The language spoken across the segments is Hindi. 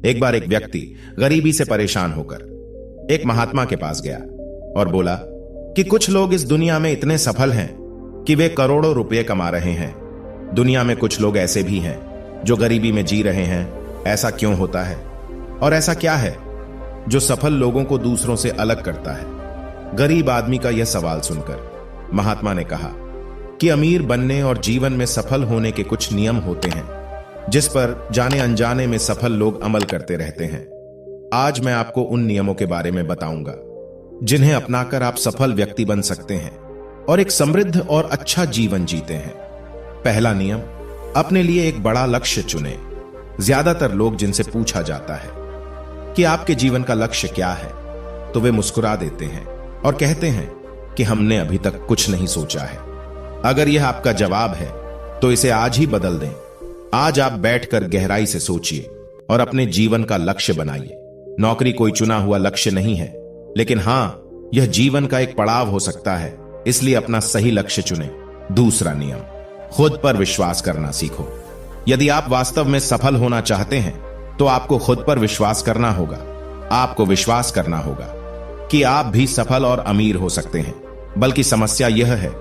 एक बार एक व्यक्ति गरीबी से परेशान होकर एक महात्मा के पास गया और बोला कि कुछ लोग इस दुनिया में इतने सफल हैं कि वे करोड़ों रुपए कमा रहे हैं। दुनिया में कुछ लोग ऐसे भी हैं जो गरीबी में जी रहे हैं। ऐसा क्यों होता है और ऐसा क्या है जो सफल लोगों को दूसरों से अलग करता है? गरीब आदमी का यह सवाल सुनकर महात्मा ने कहा कि अमीर बनने और जीवन में सफल होने के कुछ नियम होते हैं जिस पर जाने अनजाने में सफल लोग अमल करते रहते हैं। आज मैं आपको उन नियमों के बारे में बताऊंगा जिन्हें अपनाकर आप सफल व्यक्ति बन सकते हैं और एक समृद्ध और अच्छा जीवन जीते हैं। पहला नियम, अपने लिए एक बड़ा लक्ष्य चुनें। ज्यादातर लोग जिनसे पूछा जाता है कि आपके जीवन का लक्ष्य क्या है, तो वे मुस्कुरा देते हैं और कहते हैं कि हमने अभी तक कुछ नहीं सोचा है। अगर यह आपका जवाब है तो इसे आज ही बदल दें। आज आप बैठकर गहराई से सोचिए और अपने जीवन का लक्ष्य बनाइए। नौकरी कोई चुना हुआ लक्ष्य नहीं है, लेकिन हां, यह जीवन का एक पड़ाव हो सकता है, इसलिए अपना सही लक्ष्य चुनें। दूसरा नियम, खुद पर विश्वास करना सीखो। यदि आप वास्तव में सफल होना चाहते हैं तो आपको खुद पर विश्वास करना होगा। आपको विश्वास करना होगा कि आप भी सफल और अमीर हो सकते हैं। बल्कि समस्या यह है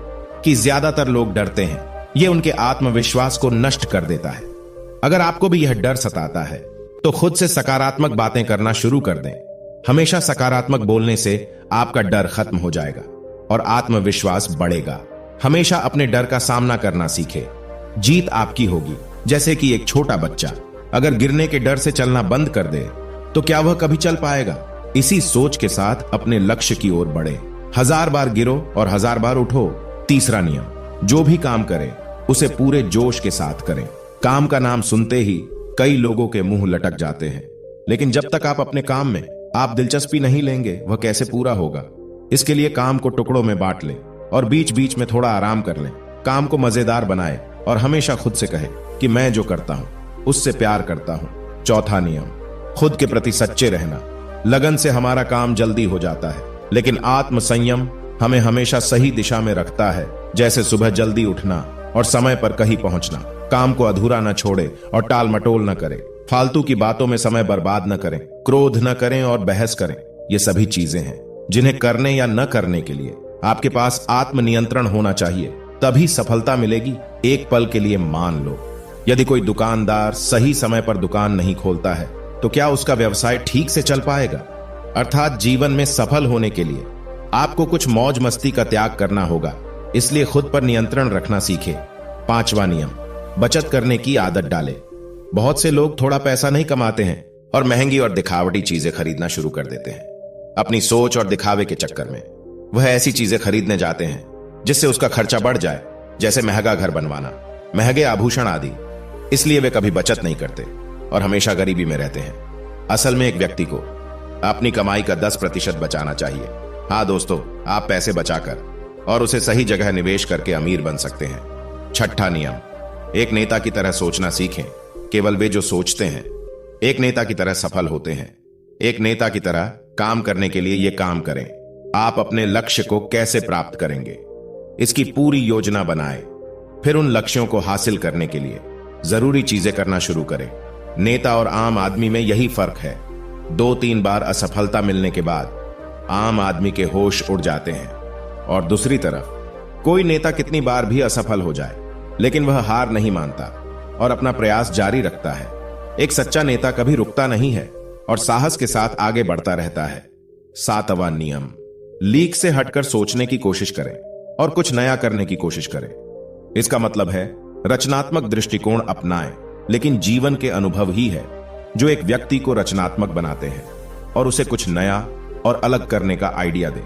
कि ज्यादातर लोग डरते हैं। यह उनके आत्मविश्वास को नष्ट कर देता है। अगर आपको भी यह डर सताता है तो खुद से सकारात्मक बातें करना शुरू कर दें। हमेशा सकारात्मक बोलने से आपका डर खत्म हो जाएगा और आत्मविश्वास बढ़ेगा। हमेशा अपने डर का सामना करना सीखें। जीत आपकी होगी। जैसे कि एक छोटा बच्चा अगर गिरने के डर से चलना बंद कर दे तो क्या वह कभी चल पाएगा? इसी सोच के साथ अपने लक्ष्य की ओर बढ़े। 1000 बार गिरो और 1000 बार उठो। तीसरा नियम, जो भी काम करें उसे पूरे जोश के साथ करें। काम का नाम सुनते ही कई लोगों के मुंह लटक जाते हैं, लेकिन जब तक आप अपने काम में आप दिलचस्पी नहीं लेंगे वह कैसे पूरा होगा? इसके लिए काम को टुकड़ों में बांट लें और बीच बीच में थोड़ा आराम कर लें। काम को मजेदार बनाए और हमेशा खुद से कहे कि मैं जो करता हूं उससे प्यार करता हूं। चौथा नियम, खुद के प्रति सच्चे रहना। लगन से हमारा काम जल्दी हो जाता है, लेकिन आत्म संयम हमें हमेशा सही दिशा में रखता है। जैसे सुबह जल्दी उठना और समय पर कहीं पहुंचना। काम को अधूरा न छोड़े और टाल मटोल न करें। फालतू की बातों में समय बर्बाद न करें। क्रोध न करें और बहस करें। ये सभी चीजें हैं जिन्हें करने या न करने के लिए आपके पास आत्मनियंत्रण होना चाहिए, तभी सफलता मिलेगी। एक पल के लिए मान लो, यदि कोई दुकानदार सही समय पर दुकान नहीं खोलता है तो क्या उसका व्यवसाय ठीक से चल पाएगा? अर्थात जीवन में सफल होने के लिए आपको कुछ मौज मस्ती का त्याग करना होगा, इसलिए खुद पर नियंत्रण रखना सीखें। पांचवा नियम, बचत करने की आदत डालें। बहुत से लोग थोड़ा पैसा नहीं कमाते हैं और महंगी और दिखावटी चीजें खरीदना शुरू कर देते हैं। अपनी सोच और दिखावे के चक्कर में वह ऐसी चीजें खरीदने जाते हैं जिससे उसका खर्चा बढ़ जाए, जैसे महंगा घर बनवाना, महंगे आभूषण आदि। इसलिए वे कभी बचत नहीं करते और हमेशा गरीबी में रहते हैं। असल में एक व्यक्ति को अपनी कमाई का 10% बचाना चाहिए। हाँ दोस्तों, आप पैसे बचाकर और उसे सही जगह निवेश करके अमीर बन सकते हैं। छठा नियम, एक नेता की तरह सोचना सीखें। केवल वे जो सोचते हैं एक नेता की तरह सफल होते हैं। एक नेता की तरह काम करने के लिए ये काम करें। आप अपने लक्ष्य को कैसे प्राप्त करेंगे, इसकी पूरी योजना बनाएं। फिर उन लक्ष्यों को हासिल करने के लिए जरूरी चीजें करना शुरू करें। नेता और आम आदमी में यही फर्क है। 2-3 बार असफलता मिलने के बाद आम आदमी के होश उड़ जाते हैं, और दूसरी तरफ कोई नेता कितनी बार भी असफल हो जाए लेकिन वह हार नहीं मानता और अपना प्रयास जारी रखता है। एक सच्चा नेता कभी रुकता नहीं है और साहस के साथ आगे बढ़ता रहता है। 7वां नियम, लीक से हटकर सोचने की कोशिश करें और कुछ नया करने की कोशिश करें। इसका मतलब है रचनात्मक दृष्टिकोण अपनाएं, लेकिन जीवन के अनुभव ही है जो एक व्यक्ति को रचनात्मक बनाते हैं और उसे कुछ नया और अलग करने का आइडिया दे।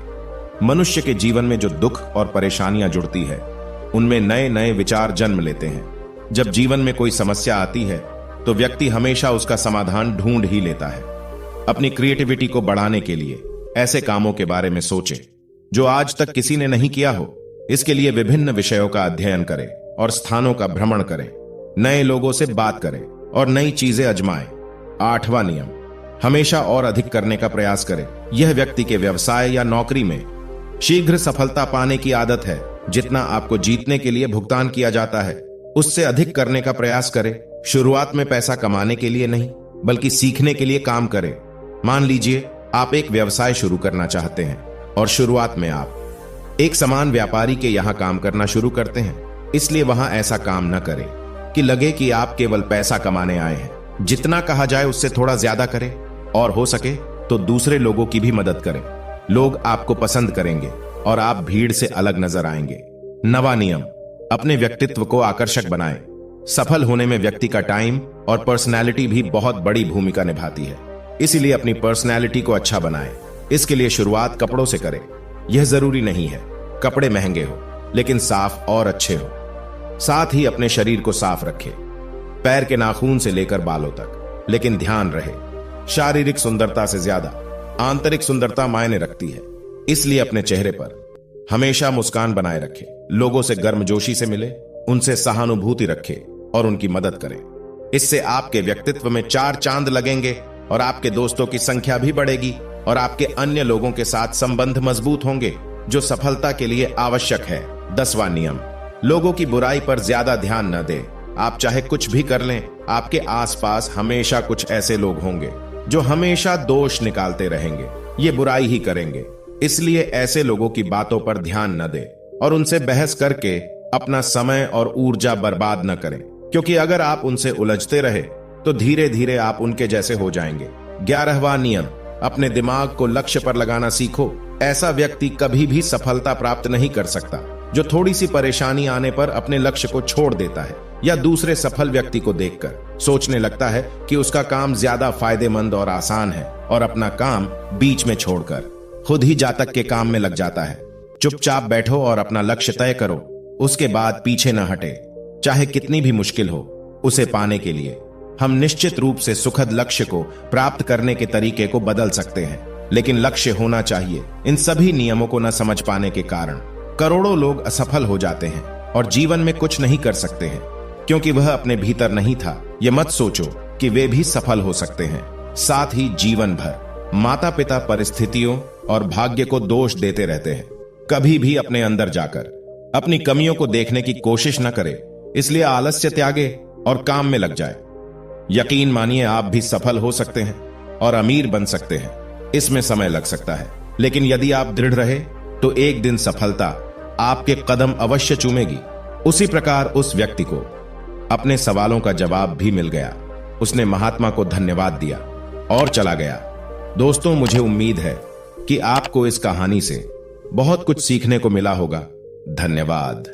मनुष्य के जीवन में जो दुख और परेशानियां जुड़ती है उनमें नए नए विचार जन्म लेते हैं। जब जीवन में कोई समस्या आती है तो व्यक्ति हमेशा उसका समाधान ढूंढ ही लेता है। अपनी क्रिएटिविटी को बढ़ाने के लिए ऐसे कामों के बारे में सोचें जो आज तक किसी ने नहीं किया हो। इसके लिए विभिन्न विषयों का अध्ययन करें और स्थानों का भ्रमण करें। नए लोगों से बात करें और नई चीजें आजमाएं। 8वां नियम, हमेशा और अधिक करने का प्रयास करें। यह व्यक्ति के व्यवसाय या नौकरी में शीघ्र सफलता पाने की आदत है। जितना आपको जीतने के लिए भुगतान किया जाता है उससे अधिक करने का प्रयास करें। शुरुआत में पैसा कमाने के लिए नहीं, बल्कि सीखने के लिए काम करें। मान लीजिए आप एक व्यवसाय शुरू करना चाहते हैं और शुरुआत में आप एक सामान व्यापारी के यहां काम करना शुरू करते हैं, इसलिए वहां ऐसा काम न करें कि लगे कि आप केवल पैसा कमाने आए हैं। जितना कहा जाए उससे थोड़ा ज्यादा करें और हो सके तो दूसरे लोगों की भी मदद करें। लोग आपको पसंद करेंगे और आप भीड़ से अलग नजर आएंगे। नवा नियम, अपने व्यक्तित्व को आकर्षक बनाएं। सफल होने में व्यक्ति का टाइम और पर्सनैलिटी भी बहुत बड़ी भूमिका निभाती है, इसीलिए अपनी पर्सनैलिटी को अच्छा बनाएं। इसके लिए शुरुआत कपड़ों से करें। यह जरूरी नहीं है कपड़े महंगे हो, लेकिन साफ और अच्छे हो। साथ ही अपने शरीर को साफ रखें, पैर के नाखून से लेकर बालों तक। लेकिन ध्यान रहे, शारीरिक सुंदरता से ज्यादा आंतरिक सुंदरता मायने रखती है, इसलिए अपने चेहरे पर हमेशा मुस्कान बनाए रखें। लोगों से गर्मजोशी से मिले, उनसे सहानुभूति रखें और उनकी मदद करें। इससे आपके व्यक्तित्व में 4 चांद लगेंगे और आपके दोस्तों की संख्या भी बढ़ेगी और आपके अन्य लोगों के साथ संबंध मजबूत होंगे, जो सफलता के लिए आवश्यक है। 10वां नियम, लोगों की बुराई पर ज्यादा ध्यान न दें। आप चाहे कुछ भी कर लें, आपके आसपास हमेशा कुछ ऐसे लोग होंगे जो हमेशा दोष निकालते रहेंगे, ये बुराई ही करेंगे। इसलिए ऐसे लोगों की बातों पर ध्यान न दें और उनसे बहस करके अपना समय और ऊर्जा बर्बाद न करें, क्योंकि अगर आप उनसे उलझते रहे तो धीरे धीरे आप उनके जैसे हो जाएंगे। 11वां नियम, अपने दिमाग को लक्ष्य पर लगाना सीखो। ऐसा व्यक्ति कभी भी सफलता प्राप्त नहीं कर सकता जो थोड़ी सी परेशानी आने पर अपने लक्ष्य को छोड़ देता है या दूसरे सफल व्यक्ति को देखकर सोचने लगता है कि उसका काम ज्यादा फायदेमंद और आसान है और अपना काम बीच में छोड़कर खुद ही जातक के काम में लग जाता है। चुपचाप बैठो और अपना लक्ष्य तय करो, उसके बाद पीछे न हटे, चाहे कितनी भी मुश्किल हो। उसे पाने के लिए हम निश्चित रूप से सुखद लक्ष्य को प्राप्त करने के तरीके को बदल सकते हैं, लेकिन लक्ष्य होना चाहिए। इन सभी नियमों को न समझ पाने के कारण करोड़ों लोग असफल हो जाते हैं और जीवन में कुछ नहीं कर सकते हैं, क्योंकि वह अपने भीतर नहीं था। यह मत सोचो कि वे भी सफल हो सकते हैं। साथ ही जीवन भर माता पिता परिस्थितियों और भाग्य को दोष देते रहते हैं। कभी भी अपने अंदर जाकर अपनी कमियों को देखने की कोशिश न करें, इसलिए आलस्य त्यागे और काम में लग जाए। यकीन मानिए, आप भी सफल हो सकते हैं और अमीर बन सकते हैं। इसमें समय लग सकता है, लेकिन यदि आप दृढ़ रहे तो एक दिन सफलता आपके कदम अवश्य चूमेगी। उसी प्रकार उस व्यक्ति को अपने सवालों का जवाब भी मिल गया। उसने महात्मा को धन्यवाद दिया और चला गया। दोस्तों, मुझे उम्मीद है कि आपको इस कहानी से बहुत कुछ सीखने को मिला होगा। धन्यवाद।